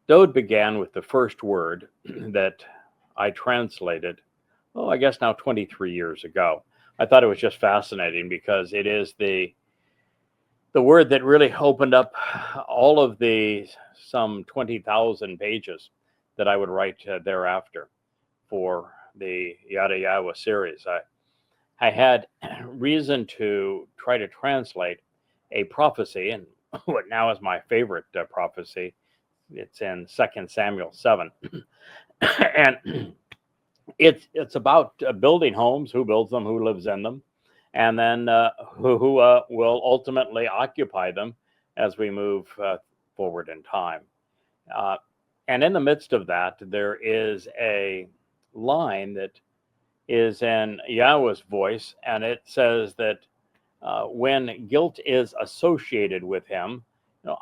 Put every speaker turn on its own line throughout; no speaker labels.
Dode began with the first word that I translated, I guess now 23 years ago. I thought it was just fascinating because it is the word that really opened up all of the some 20,000 pages that I would write thereafter for the Yada Yahowah series. I had reason to try to translate a prophecy, and what now is my favorite prophecy. It's in 2 Samuel 7. And it's about building homes, who builds them, who lives in them, and then who will ultimately occupy them as we move forward in time. And in the midst of that, there is a line that is in Yahweh's voice, and it says that when guilt is associated with him,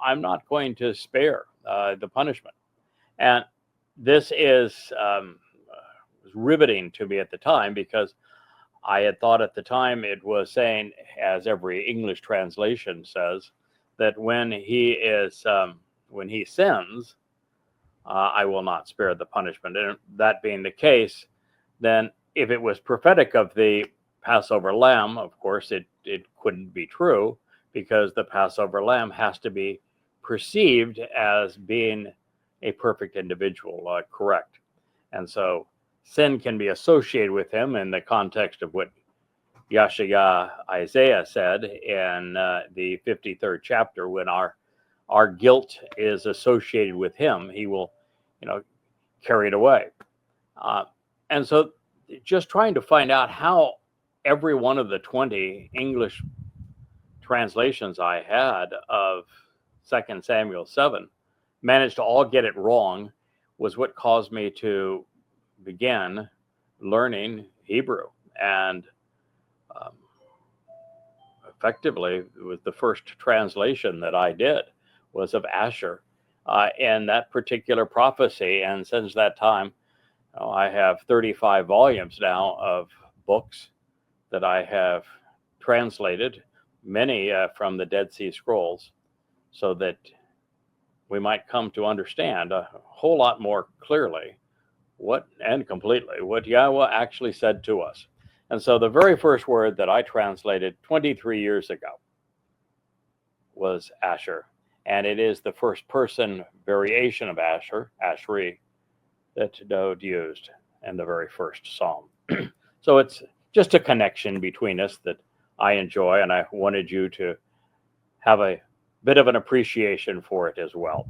I'm not going to spare the punishment. And this is riveting to me at the time, because I had thought at the time it was saying, as every English translation says, that when he sins, I will not spare the punishment. And that being the case, then if it was prophetic of the Passover lamb, of course, it couldn't be true, because the Passover lamb has to be perceived as being a perfect individual, correct. And so sin can be associated with him in the context of what Yashaya Isaiah said in the 53rd chapter, when our guilt is associated with him, he will, carry it away. And so just trying to find out how every one of the 20 English translations I had of 2 Samuel 7 managed to all get it wrong was what caused me to begin learning Hebrew. And effectively, it was the first translation that I did was of Asher in that particular prophecy. And since that time, I have 35 volumes now of books that I have translated, many from the Dead Sea Scrolls, so that we might come to understand a whole lot more clearly and completely what Yahweh actually said to us. And so the very first word that I translated 23 years ago was Asher. And it is the first person variation of Asher, Ashri, that Dode used in the very first psalm. So it's just a connection between us that I enjoy, and I wanted you to have a bit of an appreciation for it as well.